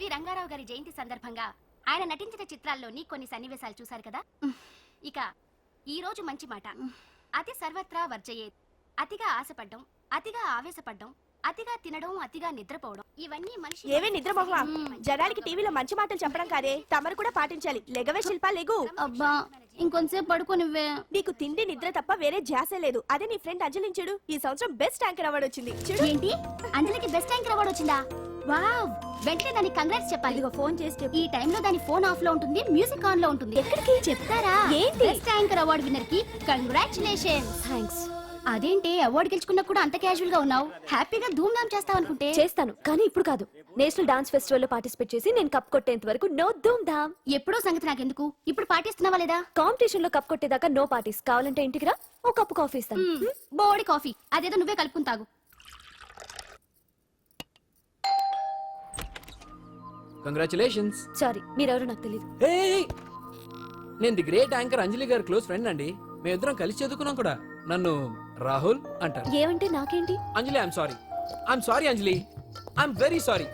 SV Rangarao గారి జయంతి సందర్భంగా ఆయన నటించిన చిత్రాల్లోని కొన్ని సన్నివేశాలు చూశారు కదా. ఇక ఈ రోజు మంచి మాట. అతి సర్వత్రా వర్జయేత్. అతిగా ఆశపడ్డం, అతిగా ఆవేశపడ్డం, అతిగా తినడం, అతిగా నిద్రపోవడం, ఇవన్నీ మనిషి. ఏవే నిద్రమోహ, జనాలకి టీవీలో మంచి మాటలు చెప్పడం కాదే, తమరు కూడా పాటించాలి. లెగవే శిల్పా, లెగు. అబ్బా ఇంకొంచెం పడుకోనివ్వే. నీకు తిండి నిద్ర తప్ప వేరే ధ్యాసే లేదు. అదే నీ ఫ్రెండ్ అంజలిని చూడు, ఈ సంవత్సరం బెస్ట్ యాంకర్ అవార్డు వచ్చింది. చూడు. ఏంటి, అంజలికి బెస్ట్ యాంకర్ అవార్డు వచ్చిందా? వావ్, వెంటనే దానికి కంగ్రాట్స్ చెప్పాలి. ఇదిగో ఫోన్ చేస్తే ఈ టైంలో దాని ఫోన్ ఆఫ్ లో ఉంటుంది, మ్యూజిక్ ఆన్ లో ఉంటుంది. ఎక్కడికి చెప్తారా? ఏంటి? బెస్ట్ యాంకర్ అవార్డు విన్నర్ కి కంగ్రాచులేషన్స్. థ్యాంక్స్. అదేంటి అవార్డు గెలుచుకున్నా కూడా అంత క్యాజువల్ గా ఉన్నావు? హ్యాపీగా ధూమ్ ధామ్ చేస్తావు అనుకుంటే. చేస్తాను, కానీ ఇప్పుడు కాదు. నేషనల్ డాన్స్ ఫెస్టివల్ లో పార్టిసిపేట్ చేసి నేను కప్ కొట్టేంత వరకు నో ధూమ్ ధామ్. ఎప్పుడో సంగతి నాకెందుకు, ఇప్పుడు పాటిస్తున్నావా లేదా? కాంపిటీషన్ లో కప్ కొట్టేదాకా నో పార్టీస్. కావాలంటే ఇంటికి రా, ఒక కప్పు కాఫీ ఇస్తాను. బోడి కాఫీ అదేదో నువ్వే కలుపుకుని తాగు. కంగ్రాచులేషన్స్. సారీ, మీరెవరో నాకు తెలియదు. నేను ది గ్రేట్ యాంకర్ అంజలి గారి క్లోజ్ ఫ్రెండ్ అండి. మేమిద్దరం కలిసి చదువుకున్నాం కూడా. నన్ను రాహుల్ అంటారు. ఏమంటే నాకేంటి? Anjali I'm sorry Anjali, I'm very sorry.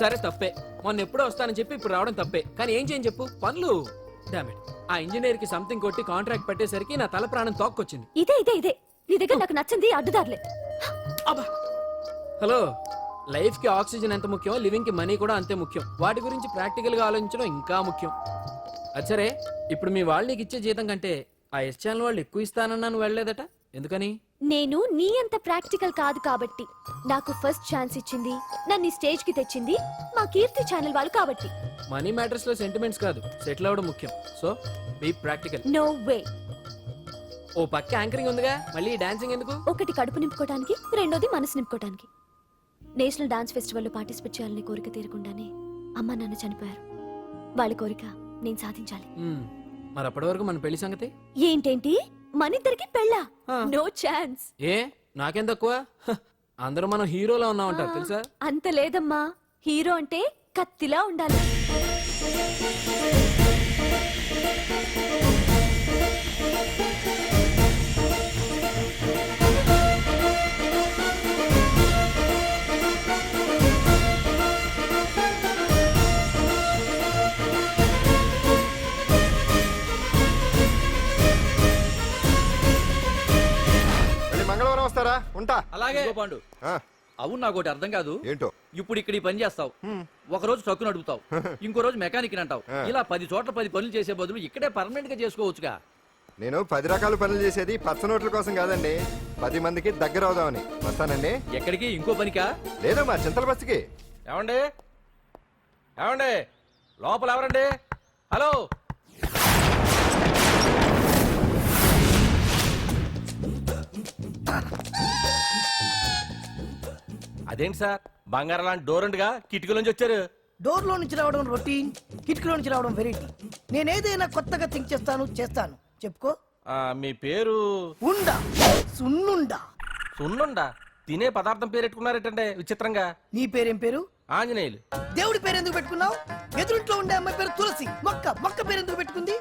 సరే తప్పే, మొన్న ఎప్పుడో వస్తానని చెప్పి ఇప్పుడు రావడం తప్పే. కానీ ఏం చేయని చెప్పు, పనులు. డామిట్, ఆ ఇంజనీర్ కి సంథింగ్ కొట్టి కాంట్రాక్ట్ పెట్టేసరికి నా తల ప్రాణం తోక్కొచ్చింది. ఇదే నీ దగ్గర నాకు నచ్చింది అడ్డుదారులే. అబ్బా, హలో, లైఫ్ కి ఆక్సిజన్ ఎంత ముఖ్యం, లివింగ్ కి మనీ కూడా అంతే ముఖ్యం. వాటి గురించి ప్రాక్టికల్ గా ఆలోచించడం ఇంకా ముఖ్యం. అచ్చరే, ఇప్పుడు మీ వాళ్ళు నీకు ఇచ్చే జీతం కంటే ఆ ఎస్ ఛానల్ వాళ్ళు ఎక్కువ ఇస్తానన్నా నువ్వు వెళ్ళలేదట, ఎందుకని? నేను నీ అంత ప్రాక్టికల్ కాదు కాబట్టి. నాకు ఫస్ట్ ఛాన్స్ ఇచ్చింది, నన్ను స్టేజ్ కి తెచ్చింది మా కీర్తి ఛానల్ వాళ్ళు కాబట్టి. మనీ మ్యాటర్స్ లో సెంటిమెంట్స్ కాదు, సెటిల్ అవ్వడం ముఖ్యం. So be practical. No way. ఓ పక్క యాంకరింగ్ ఉందిగా, మళ్ళీ డాన్సింగ్ ఎందుకు? ఒకటి కడుపు నింపుకోవడానికి, రెండోది మనసు నింపుకోవడానికి. నేషనల్ డాన్స్ ఫెస్టివల్ లో పార్టిసిపేట్ చేయాలని కోరిక తీరకుండానే అమ్మ నాన్న చనిపోయారు. వాళ్ళ కోరిక నేను సాధించాలి. మరి అప్పటి వరకు మన పెళ్లి సంగతి ఏంటేంటి, మనిద్దరికి పెళ్ళా? No chance. ఏ నాకేం తక్కువ? అందరూ మనం హీరోలా ఉన్నామంటారు తెలుసా? అంత లేదమ్మా, హీరో అంటే కత్తిలా ఉండాలి. మంగళవారం వస్తారా? ఉంటా. అలాగే పాండు. అవును, నాకు ఒకటి అర్థం కాదు. ఏంటో? ఇప్పుడు ఇక్కడ ఈ పని చేస్తావు, ఒక రోజు ట్రక్కు నడుపుతావు, ఇంకో రోజు మెకానిక్ అంటావు. ఇలా 10 చోట్ల 10 పనులు చేసే బదులు ఇక్కడే పర్మనెంట్ గా చేసుకోవచ్చుగా. నేను 10 రకాల పనులు చేసేది పచ్చ నోట్ల కోసం కాదండి, 10 మందికి దగ్గర అవుదామని. వస్తానండి. ఎక్కడికి? ఇంకో పనికా? లేదు, మా చింతల బస్సుకి. ఏమండి ఏమండి, లోపల ఎవరండి? హలో, అదేంటి సార్, బంగారం లాంటి డోర్ ఉండగా కిటికీలోంచి వచ్చారు? డోర్ లో నుంచి రావడం రొటీన్, కిటికీలో నుంచి రావడం వెరైటీ. నేనేదైనా కొత్తగా థింక్ చేస్తాను. చెప్పుకో. మీ పేరు? ఉండా, సున్నుండా. సున్నుండా? తినే పదార్థం పేరు పెట్టుకున్నారేటండి విచిత్రంగా. నీ పేరేం పేరు? ఆంజనేయులు. దేవుడి పేరు ఎందుకు పెట్టుకున్నావు? ఎదురింట్లో ఉండే అమ్మాయి పేరు తులసి. మొక్క పేరు ఎందుకు పెట్టుకుంది?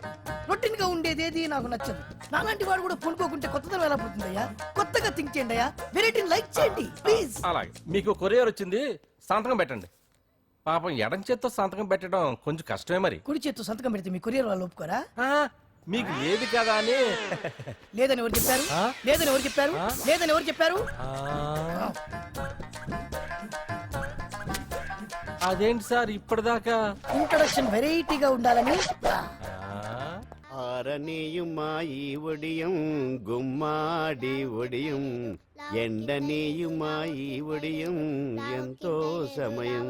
రొటీన్ గా ఉండేదేది నాకు నచ్చదు. నాలాంటి వాడు కూడా కొనుక్కోకుంటే కొత్తదనం ఎలా పోతుందయ్యా? కొత్తగా థింక్ చేయండి అయ్యా, వెరైటీని లైక్ చేయండి ప్లీజ్. అలాగే, మీకు కొరియర్ వచ్చింది, సంతకం పెట్టండి. పాపం ఎడం చేత్తో సంతకం పెట్టడం కొంచెం కష్టమే. మరి కుడి చేత్తో సంతకం పెడితే మీ కొరియర్ వాళ్ళు ఒప్పుకోరా? మీకు లేదు కదా అని. లేదని ఎవరు చెప్పారు? లేదని ఎవరు చెప్పారు? లేదని ఎవరు చెప్పారు? అదేంటి సార్ ఇప్పటిదాకా? ఇంట్రడక్షన్ వెరైటీగా ఉండాలని. ఆరనీయుమాయి ఒడియం గుమ్మాడి ఒడియం ఎండనీయుమాయి ఒడియం ఎంతో సమయం.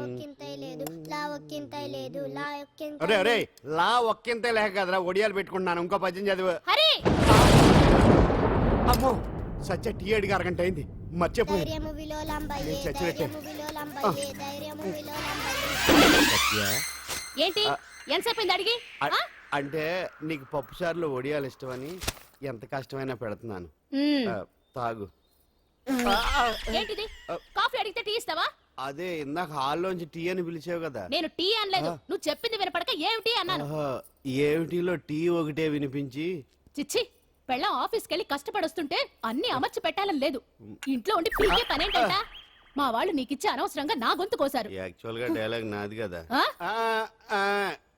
అరే అరే, లా ఒక్కింతే లేక కదరా ఒడియాలు పెట్టుకుంటున్నాను. ఇంకో పద్యం చదివు. అమ్మో, సత్య టీ అడిగి అరగంట అయింది, మర్చిపోయింది. ఏంటి ఎంతసేపు అడిగి? అంటే నీకు పప్పు సార్లు ఒడియాలు ఇష్టమని ఎంత కష్టమైనా పెడుతున్నాను, తాగు. ఏంటిది? కాఫీ అడిగితే టీ ఇస్తావా? అదే ఇందాక హాల్లోంచి టీ అని పిలిచావు కదా. నేను టీ అనలేదు, నువ్వు చెప్పింది వినపడక ఏమిటి అన్నాను. ఏమిటిలో టీ ఒకటే వినిపించి. చిచ్చి, పెళ్ళం ఆఫీస్కి వెళ్ళి కష్టపడొస్తుంటే అన్ని అమర్చి పెట్టాలని లేదు. ఇంట్లో ఉండి పీకే పనేంటంట. మా వాళ్ళు నీకిచ్చి అనవసరంగా నా గొంతు కోసారు. యాక్చువల్ గా డైలాగ్ నాది కదా. ఆ? ఆ, ఆ,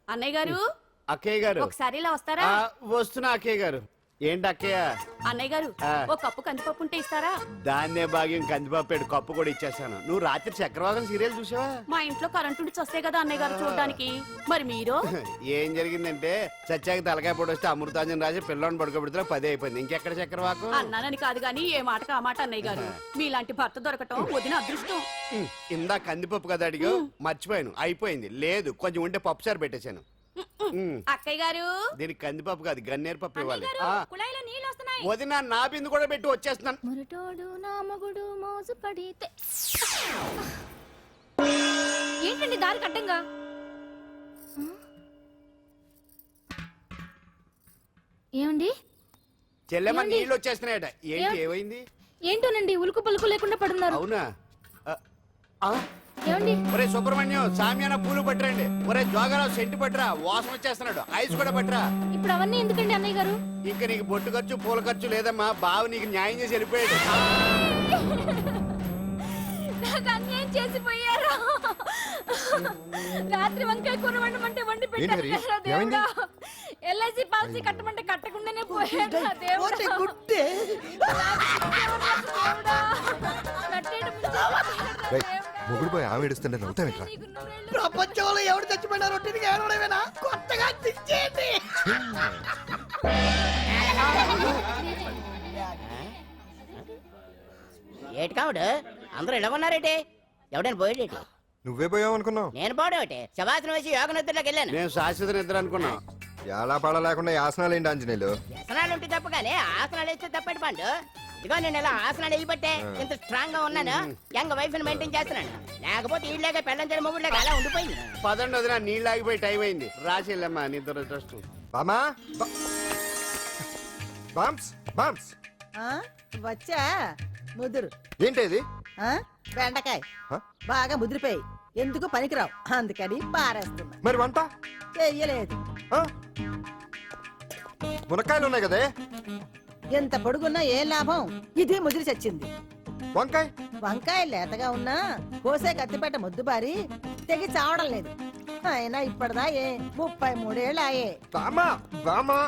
అన్నయ్య గారు అక్కయ్య గారు ఒకసారి ఇలా వస్తారా? ఆ, వస్తున్నా అక్కయ్య గారు. ఏంటి అక్కయ్య? అన్నయ్య గారు ఆ. ఒక కప్పు కందిపప్పు ఉంటే ఇస్తారా? దాన్నే భాగ్యం కందిపాపేడు కప్పు కూడా ఇచ్చేసాను. నువ్వు రాత్రి చక్రవాకం సీరియల్ చూసావా? మా ఇంట్లో కరెంటు ఉండి వస్తే కదా అన్నయ్య గారు చూడడానికి. మరి మీరు ఏం జరిగిందంటే సత్యాకి తలకాయ పొడి వస్తే అమృతాంజన్ రాసి పిల్లని పడుకోబెడితే 10 అయిపోయింది. ఇంకెక్కడ చక్రవాకం? అన్నానని కాదు గాని ఏ మాటకు ఆ మాట అన్నయ్య గారు. మీలాంటి భర్త దొరకటం వదిన అదృష్టం. ఇందా కందిపప్పు కదా అడిగా, మర్చిపోయాను. అయిపోయింది. లేదు కొంచెం ఉంటే పప్పు సార్ పెట్టేశాను. అక్కయ్య గారు దీనికి కందిపప్పు కాదు గన్నేరు పప్పు ఇవ్వాలి. ఆ, కుళాయిలో నీళ్ళు వస్తున్నాయి. వదిన నా బిందు కూడా పెట్టి వచ్చేస్తున్నాను. మురటోడు నా మగుడు మోసు పడితే ఏంటండి దారి కట్టంగా? ఏమండి చెల్లెమ్మ నీళ్ళు వచ్చేస్తున్నాయట. ఏంటి ఏమైంది? ఏంటోనండి ఉలుకు పలుకు లేకుండా పడున్నారు. అవునా? ఆ, ఆ, ఏమండి ఒరే సుబ్రహ్మణ్యం సామ్యాన పూలు పట్టరండి. ఒరే జోగరావు సెంటు పట్టరా, వాసన వచ్చేస్తున్నాడు. ఐస్ కూడా పట్టరా. ఇప్పుడు అవన్నీ ఎందుకండి అన్నయ్య గారు? ఇంకా నీకు బొట్టు ఖర్చు పూల ఖర్చు లేదమ్మా. బావ నీకు న్యాయం చేసి వెళ్ళిపోయాడు. నాకు అన్యాయం చేసిపోయారు. రాత్రి వంకాయ కూర వండమంటే వండి పెట్టారు ఏంటి కదా హరి? ఏమైంది? దేవుడా. ఎల్ఐసి పాలసీ కట్టమంటే కట్టకుండానే పోయాడు నా దేవుడా. పోతే గుట్టే. దేవుడా. నట్టేట ముంచేసాడు నా రేయ్, దేవుడా. మొగుడు పోయి ఆమె ఏడుస్తుంటే నవ్వుతావేంట్రా? నీకు నువ్వేళ్ళు. ప్రపంచంలో ఎవడు చచ్చిపోయినా రొట్టెని ఏడవడమేనా? కొత్తగా తెచ్చేయండి. ఏటి కావుడు అందరూ ఇలా ఉన్నారేటి? ఎవడైనా పోయేటి? నువ్వే పోయావు అనుకున్నావు. నేను పోవడేటి? శవాసనం వేసి యోగ నిద్రలోకి వెళ్ళాను. నేను శాశ్వత నిద్ర అనుకున్నా. ఎలా పడ లేకుండా ఆసనాలు ఏంటి ఆంజనేయులు? వ్యసనాలు ఉంటే తప్ప కానీ ఆసనాలు వేస్తే తప్పటి పండు. ఇదిగో నేను ఇలా ఆసనాలు వేయబట్టే ఇంత స్ట్రాంగ్ గా ఉన్నాను. యంగ్ వైఫ్ ని మెయింటైన్ చేస్తున్నాను. లేకపోతే ఈళ్ళగా పెళ్ళంచని మొగుళ్ళగా అలా ఉండిపోయింది. పదండి వదిన, నీళ్ళు ఆగిపోయి టైం అయింది. రాసి వెళ్ళమ్మా నిద్ర ట్రస్ట్. బామా బామ్స్ బామ్స్ వచ్చా ముదురు ఏంటి ఇది? బెండకాయ ఆ? బాగా ముదిరిపోయి ఎందుకు పనికిరావు అందుకని పారేస్తున్నా. మరి వంట? చెయ్యలేదు. ఆ? మునక్కాయలు ఉన్నాయి కదే. ఎంత పొడుగున్నా ఏం లాభం? ఇది ముదిరి చచ్చింది. వంకాయ వంకాయ లేతగా ఉన్నా కోసే కత్తిపేట ముద్దు బారి తెగి చావడం లేదు. అయినా ఇప్పటిదా 33 ఏళ్ళు ఆయే. బామా బామా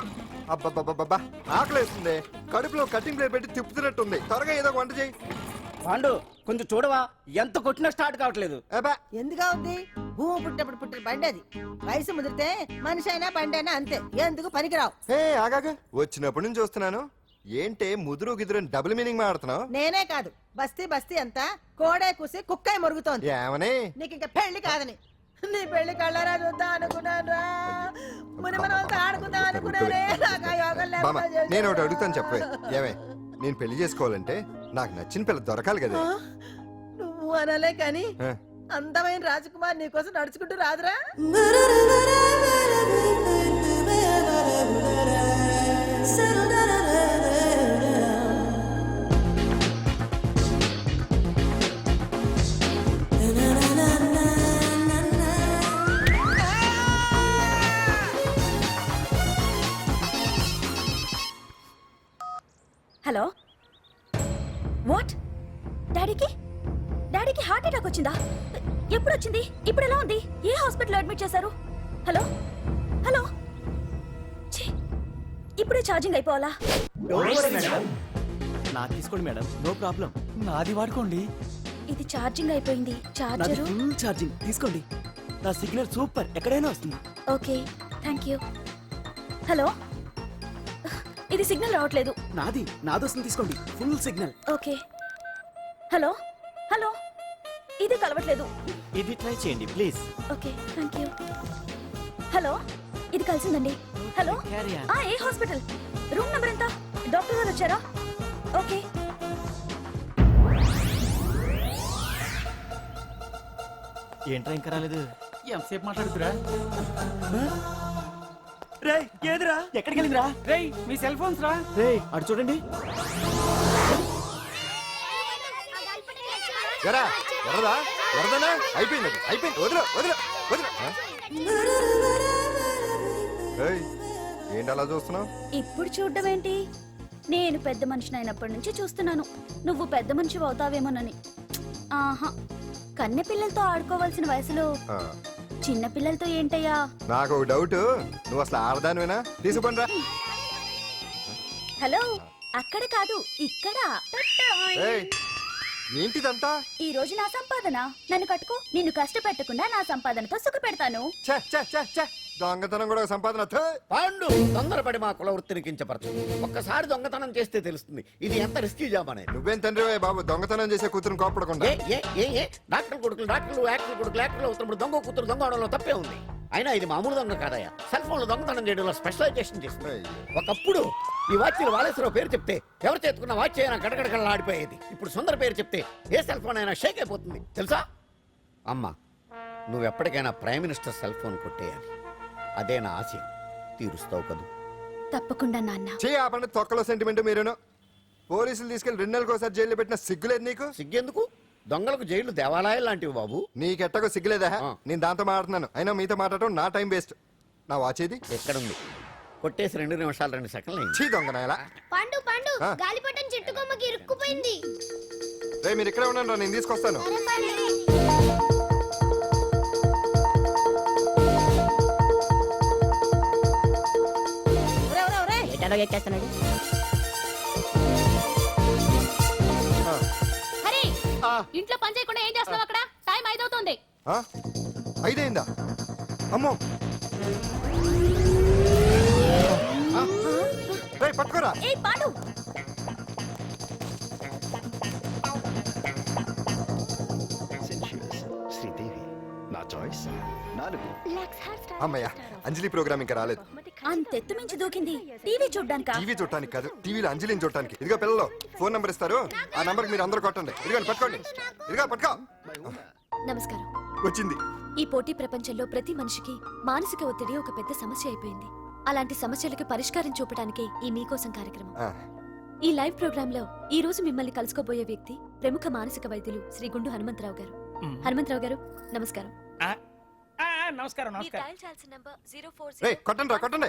అబ్బబ్బబ్బబ్బా ఆకలేస్తుంది. కడుపులో కటింగ్ ప్లేట్ పెట్టి తిప్పుతున్నట్టుంది. త్వరగా ఏదో ఒక వంట చేయి. పాండు కొంచెం చూడవా, ఎంత కొట్టినా స్టార్ట్ కావట్లేదు. అబ్బా ఎందుగా ఉంది? భూమి పుట్టినప్పుడు పుట్టిన బండి అది. వయసు ముదిరితే మనిషి అయినా బండి అయినా అంతే. ఎందుకు పనికిరావు. ఏ ఆగాగ, వచ్చినప్పటి నుంచి చూస్తున్నాను. ఏంటే ముదురు గిదురు డబుల్ మీనింగ్ మాడుతున్నావు? నేనే కాదు బస్తీ బస్తీ అంతా కోడే కూసి కుక్కాయ మురుగుతోంది. ఏమని? నీకు ఇంకా పెళ్లి కాదని. నీ పెళ్లి కళ్ళారా చూద్దాం అనుకున్నాను రా. ముని మనం అంతా ఆడుకుందాం అనుకున్నానే. నాకు ఆ యోగం బామ్మ లేకుండా చేశారు. నేను ఒకటి అడుగుతాను చెప్పే. ఏమే, నేను పెళ్లి చేసుకోవాలంటే నాకు నచ్చిన పిల్ల దొరకాలి కదా. ఆ? నువ్వు అనలే కానీ ఆ. అందమైన రాజకుమార్ నీకోసం నడుచుకుంటూ రాదురా. Hello what? డాడీకి హార్ట్ అటాక్ వచ్చిందా? ఎప్పుడు వచ్చింది? ఇప్పుడు ఎలా ఉంది? ఏ హాస్పిటల్ అడ్మిట్ చేశారు? హలో హలో ఛీ, ఇప్పుడే ఛార్జింగ్ అయిపోవాలా? నా తీసుకోండి మేడం, నో ప్రాబ్లం. నాది వాడుకోండి. ఇది ఛార్జింగ్ అయిపోయింది. చార్జరు ఫుల్ ఛార్జింగ్ తీసుకోండి. నా సిగ్నల్ సూపర్, ఎక్కడైనా వస్తుంది. Okay thank you. హలో ఇది సిగ్నల్ రావట్లేదు. నాది వస్తుంది, తీసుకోండి. Full signal. Okay hello hello ఇది కలవట్లేదు. ఇది ట్రై చేయండి please. Okay thank you. Hello ఇది కలిసిందండి. Hello Carry on. ఏ హాస్పిటల్? రూమ్ నెంబర్ ఎంత? డాక్టర్ గారు వచ్చారా? ఓకే ఏంట్రా ఇంకా రాలేదు? ఎంతసేపు మాట్లాడుతురా? రే ఏదిరా? ఎక్కడికి వెళ్ళిందిరా? రే మీ సెల్ ఫోన్స్ రా. రే అటు చూడండి. ఎరా ఎరదా ఎరదనా? అయిపోయింది అది, అయిపోయింది. వదిలే వదిలే వదిలే. ఏయ్, ఏంటి అలా చూస్తున్నావు? ఇప్పుడు చూడ్డం ఏంటి? నేను పెద్ద మనిషిని అయినప్పటి నుంచి చూస్తున్నాను. నువ్వు పెద్ద మనిషి అవుతావేమోనని. ఆహా కన్నె పిల్లలతో ఆడుకోవాల్సిన వయసులో ఆ, చిన్న పిల్లలతో ఏంటయ్యా? నాకు ఒక డౌట్, నువ్వు అసలు ఆడదానివేనా? తీసుకుంటా. హలో, అక్కడ కాదు ఇక్కడ. ఏంటిదంతా? ఈ రోజు నా సంపాదన, నన్ను కట్టుకో. నిన్ను కష్టపెట్టకుండా నా సంపాదనతో సుఖ పెడతాను. ఛే, ఛే, ఛే, ఛే. దొంగతనం కూడా ఒక సంపాదన. థు. పాండు తొందరపడి మా కుల వృత్తిని కించపరచు. ఒక్కసారి దొంగతనం చేస్తే తెలుస్తుంది ఇది ఎంత రిస్కీ జాబ్ అనేది. నువ్వేం తండ్రివే బాబు, దొంగతనం చేసే కూతురు కోపడకుండా. డాక్టర్ కొడుకులు డాక్టర్లు, యాక్టర్ కొడుకులు యాక్టర్లు అవుతున్నప్పుడు దొంగ కూతురు దొంగ అవడంలో తప్పే ఉంది. అయినా ఇది మామూలు దొంగ కాదయ్యా, సెల్ ఫోన్ లో దొంగతనం చేయడంలో స్పెషలైజేషన్ చేస్తుంది. ఒకప్పుడు ఈ వాచీలు వాలేశ్వరరావు పేరు చెప్తే ఎవరు చేతుకున్న వాచ్ అయినా గడగడగడలా ఆడిపోయేది. ఇప్పుడు సుందర పేరు చెప్తే ఏ సెల్ ఫోన్ అయినా షేక్ అయిపోతుంది తెలుసా? అమ్మా, నువ్వు ఎప్పటికైనా ప్రైమ్ మినిస్టర్ సెల్ ఫోన్ కొట్టేయాలి. అదే నా ఆశయం. తీరుస్తావు కదూ? తప్పకుండా నాన్న. ఆ పండు తొక్కలో సెంటిమెంట్ మీరును. పోలీసులు తీసుకెళ్లి 2 నెలలకు ఒకసారి జైల్లో పెట్టిన సిగ్గులేదు నీకు? సిగ్గెందుకు? దొంగలకు జైలు దేవాలయాలు లాంటివి బాబు. నీకెట్టకు సిగ్గులేదా? నేను దాంతో మాట్లాడుతున్నాను, అయినా మీతో మాట్లాడటం నా టైం వేస్ట్. నా వాచేది ఎక్కడుంది? కొట్టేసి 2 నిమిషాలు 2 సెకండ్లు అయింది. చీ దొంగనాయలా. పండు పండు గాలిపటం చెట్టు కొమ్మకి ఇరుక్కుపోయింది. రే మీరు ఇక్కడే ఉండండి, నేను తీసుకొస్తాను. ఎక్కేస్తున్నాడు. హరి, ఇంట్లో పని చేయకుండా ఏం చేస్తున్నావు అక్కడ? టైం 5 అవుతుంది. ఆ? 5 అయిందా? అమ్మో, రే పట్టుకోరా. ఏ పాడు, శ్రీదేవి నా చాయిస్ 4. అమ్మయ్య, అంజలి ప్రోగ్రామ్ ఇంకా రాలేదు. అంతెత్తు మించి దూకింది. టీవీ చూడ్డానికా? టీవీ చూడటానికి కాదు, టీవీలో అంజలిని చూడటానికి. ఇదిగో పిల్లలు, ఫోన్ నంబర్ ఇస్తారు, ఆ నంబర్ మీరు అందరూ కొట్టండి. ఇదిగోండి పట్టుకోండి. ఇదిగో పట్టుకో. నమస్కారం. వచ్చింది. ఈ పోటీ ప్రపంచంలో ప్రతి మనిషికి మానసిక ఒత్తిడి ఒక పెద్ద సమస్య అయిపోయింది. అలాంటి సమస్యలకు పరిష్కారం చూపడానికే ఈ మీకోసం కార్యక్రమం. ఆ, ఈ లైవ్ ప్రోగ్రామ్ లో ఈ రోజు మిమ్మల్ని కలుసుకోబోయే వ్యక్తి ప్రముఖ మానసిక వైద్యులు శ్రీ గుండు హనుమంతరావు గారు. హనుమంతరావు గారు, నమస్కారం. నమస్కారం. రే కొట్టండి రా, కొట్టండి.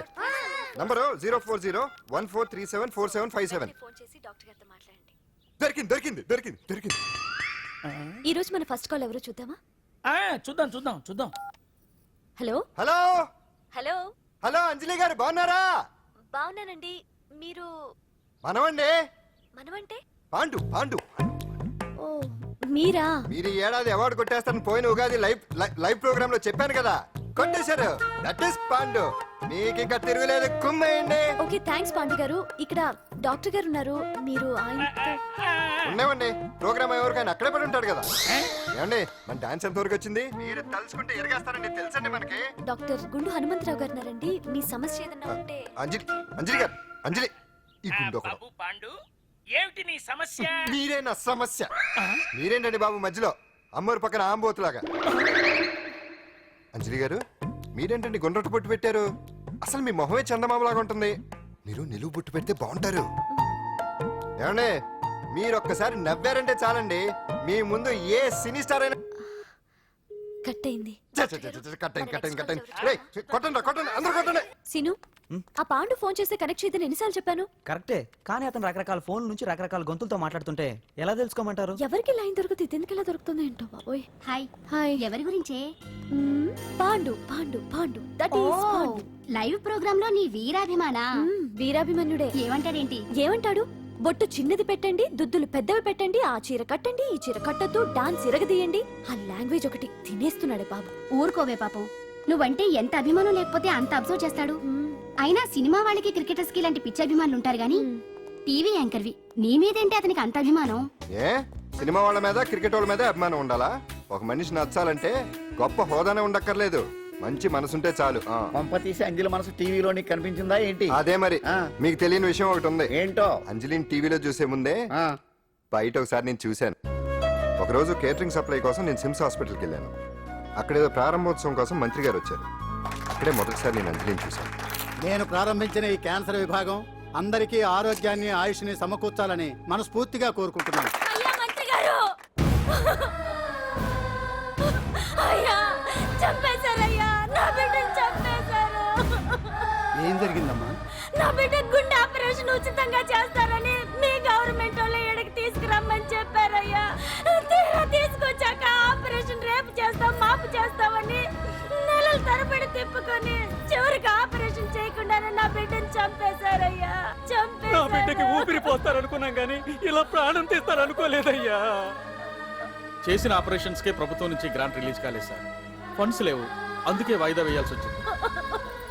నంబరు 04014374757. ఫోన్ చేసి డాక్టర్ గారితో మాట్లాడండి. దొరికింది దొరికింది దొరికింది దొరికింది. ఈ రోజు మన ఫస్ట్ కాల్ ఎవరో చూద్దామా? చూద్దాం. హలో హలో హలో హలో, అంజలి గారు బాగున్నారా? బాగున్నానండి. మీరు మనమండి, మనమంటే? పాండు పాండు. ఓ మీరా? మీరు ఈ ఏడాది అవార్డు కొట్టేస్తారని పోయిన ఉగాది లైవ్ ప్రోగ్రామ్ లో చెప్పాను కదా, కొట్టేశారు. That is Pandu. మీకు ఇంకా తిరుగులేదు, కుమ్మేయండి. ఓకే, థ్యాంక్స్ పాండు గారు. ఇక్కడ డాక్టర్ గారు ఉన్నారు, మీరు ఆయనతో. ఉన్నామండి, ప్రోగ్రామ్ ఎవరికైనా అక్కడే పడి ఉంటాడు కదా. ఏమండి, మన డాన్స్ ఎంత వరకు వచ్చింది? మీరు తలుచుకుంటే ఎరగేస్తారండి, తెలుసండి మనకి. డాక్టర్ గుండు హనుమంతరావు గారు ఉన్నారండి. మీ సమస్య ఏదన్నా ఉంటే. అంజలి అంజలి గారు, అంజలి ఈ గుండు ఒకడు. పాండు, ఏమిటి నీ సమస్య? మీరే నా సమస్య. మీరేంటండి బాబు మధ్యలో అమ్మోరు పక్కన ఆంబోతులాగా? అంజలి గారు, మీరేంటండి గుండ్రటి బొట్టు పెట్టారు? అసలు మీ మొహమే చందమామలాగా ఉంటుంది. మీరు నిలువు బొట్టు పెడితే బాగుంటారు. ఏమండి, మీరు ఒక్కసారి నవ్వారంటే చాలండి, మీ ముందు ఏ సినీ స్టార్ అయినా కట్ అయింది. కొట్టండి కొట్టండి, అందరూ కొట్టండి. సీను, ఆ పాండు ఫోన్ చేస్తే కనెక్ట్ చేయదని ఎన్నిసార్లు చెప్పాను? కరెక్టే, కానీ అతను రకరకాల ఫోన్ నుంచి రకరకాల గొంతులతో మాట్లాడుతుంటే ఎలా తెలుసుకోమంటారు? ఎవరికి లైన్ దొరుకుతుంది, దీనికి ఎలా దొరుకుతుందో ఏంటో బాబోయ్. Hi hi. ఎవరి గురించే? Pandu Pandu Pandu, that is Pandu. Live programme లో నీ వీరాభిమానా? వీరాభిమన్యుడే. ఏమంటాడేంటి? ఏమంటాడు? బొట్టు చిన్నది పెట్టండి, దుద్దులు పెద్దవి పెట్టండి, ఆ చీర కట్టండి, ఈ చీర కట్టద్దు, డాన్స్ ఇరగదీయండి. ఆ లాంగ్వేజ్ ఒకటి తినేస్తున్నాడే బాబు. ఊరుకోవే పాపం, నువ్వంటే ఎంత అభిమానం లేకపోతే అంత అబ్జర్వ్ చేస్తాడు. అయినా సినిమా వాళ్ళకి క్రికెటర్స్ కి ఇలాంటి పిచ్చి అభిమానులు ఉంటారు గానీ టీవీ యాంకర్వి నీ మీదేంటి అతనికి అంత అభిమానం? ఏ సినిమా వాళ్ళ మీద క్రికెట్ వాళ్ళ మీద అభిమానం ఉండాలా? ఒక మనిషి నచ్చాలంటే గొప్ప హోదానే ఉండక్కర్లేదు, మంచి మనసుంటే చాలు. పంప తీసి అంజలి మనసు టీవీలో నీకు కనిపించిందా ఏంటి? అదే మరి. మీకు తెలియని విషయం ఒకటి ఉంది. ఏంటో? అంజలిని టీవీలో చూసే ముందే బయట ఒకసారి నేను చూశాను. ఒకరోజు కేటరింగ్ సప్లై కోసం నేను సిమ్స్ హాస్పిటల్కి వెళ్ళాను. అక్కడేదో ప్రారంభోత్సవం కోసం మంత్రి గారు వచ్చారు. అక్కడే మొదటిసారి నేను అంజలిని చూశాను. నేను ప్రారంభించిన ఈ క్యాన్సర్ విభాగం అందరికీ ఆరోగ్యాన్ని ఆయుష్ని సమకూర్చాలని మనస్ఫూర్తిగా కోరుకుంటున్నాను. అయ్యా మంత్రి గారు, అయ్యా చంపేశారయ్యా, నా బిడ్డను చంపేశారు. ఏం జరిగిందమ్మా? నా బిడ్డ గుండె ఆపరేషన్ ఉచితంగా చేస్తారని మీ గవర్నమెంట్ వాళ్ళు ఇక్కడికి తీసుకురమ్మని చెప్పారయ్యా. తీసుకు చేస్తామని నెలల తరబడి తిప్పుకొని చివరికి ఆపరేషన్ చేయకుండానే నా బిడ్డను చంపేశారయ్యా. నా బిడ్డకి ఊపిరి పోస్తారనుకున్నాం గానీ ఇలా ప్రాణం తీస్తారనుకోలేదయ్యా. చేసిన ఆపరేషన్స్ కే ప్రభుత్వం నుంచి గ్రాంట్ రిలీజ్ కాలేదు సార్. ఫండ్స్ లేవు, అందుకే వాయిదా వేయాల్సి వచ్చింది.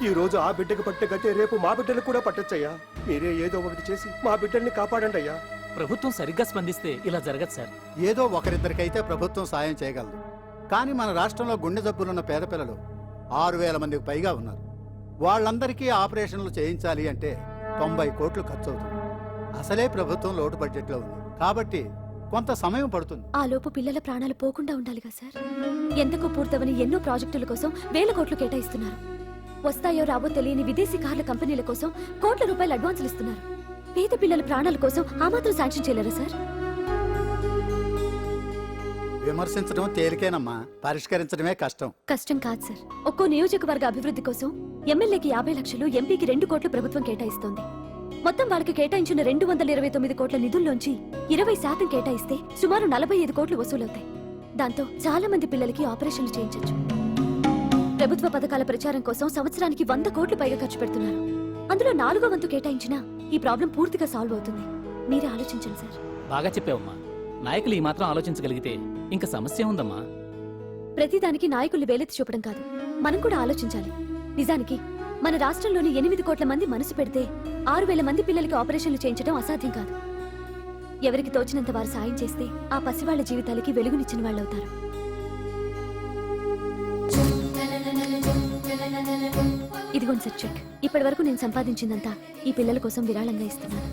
ఈ రోజు ఆ బిడ్డకు పట్టే గట్టే రేపు మా బిడ్డలకు కూడా పట్టొచ్చయ్యా. మీరే ఏదో ఒకటి చేసి మా బిడ్డల్ని కాపాడండి అయ్యా. ప్రభుత్వం సరిగ్గా స్పందిస్తే ఇలా జరగదు సార్. ఏదో ఒకరిద్దరికైతే ప్రభుత్వం సాయం చేయగలదు. కానీ మన రాష్ట్రంలో గుండె జబ్బులున్న పేద పిల్లలు 6,000 మందికి పైగా ఉన్నారు. వాళ్ళందరికీ ఆపరేషన్లు చేయించాలి అంటే 90 కోట్లు ఖర్చు అవుతుంది. అసలే ప్రభుత్వం లోటు బడ్జెట్లో ఉంది కాబట్టి కొంత సమయం పడుతుంది. ఆ లోపు పిల్లల ప్రాణాలు పోకుండా ఉండాలిగా సార్. ఎంతకో పూర్తవని ఎన్నో ప్రాజెక్టుల కోసం వేల కోట్లు కేటాయిస్తున్నారు. వస్తాయో రావో తెలియని విదేశీ కార్ల కంపెనీల కోసం కోట్ల రూపాయలు అడ్వాన్సులు ఇస్తున్నారు. పేద పిల్లల ప్రాణాల కోసం ఆ మాత్రం శాంక్షన్ చేయలేరా సార్? విమర్శించడం తేలికేనమ్మా, పరిష్కరించడమే కష్టం. కష్టం కాదు సార్. ఒక్కో నియోజకవర్గ అభివృద్ధి కోసం ఎమ్మెల్యేకి 50 లక్షలు, ఎంపీకి 2 కోట్లు ప్రభుత్వం కేటాయిస్తోంది. మొత్తం వాళ్ళకి కేటాయించిన 229 కోట్ల నిధుల్లోంచి 20% కేటాయిస్తే సుమారు 45 కోట్లు వసూలవుతాయి. దాంతో చాలా మంది పిల్లలకి ఆపరేషన్లు చేయించొచ్చు. ప్రభుత్వ పథకాల ప్రచారం కోసం సంవత్సరానికి 100 కోట్లు పైగా ఖర్చు పెడుతున్నారు. అందులో 4వ వంతు కేటాయించినా ఈ ప్రాబ్లం పూర్తిగా సాల్వ్ అవుతుంది. మీరే ఆలోచించండి సార్. బాగా చెప్పావమ్మా. నాయకులు ఈ మాత్రం ఆలోచించగలిగితే ఇంకా సమస్య ఉందమ్మా. ప్రతిదానికి నాయకుల్ని వేలెత్తి చూపడం కాదు, మనం కూడా ఆలోచించాలి. నిజానికి మన రాష్ట్రంలోని 8 కోట్ల మంది మనసు పెడితే 6,000 మంది పిల్లలకి ఆపరేషన్లు చేయించడం అసాధ్యం కాదు. ఎవరికి తోచినంత వారు సాయం చేస్తే ఆ పసివాళ్ల జీవితాలకి వెలుగునిచ్చిన వాళ్ళవుతారు. ఇదిగోండి సార్ చెక్. ఇప్పటి వరకు నేను సంపాదించిందంతా ఈ పిల్లల కోసం విరాళంగా ఇస్తున్నాను.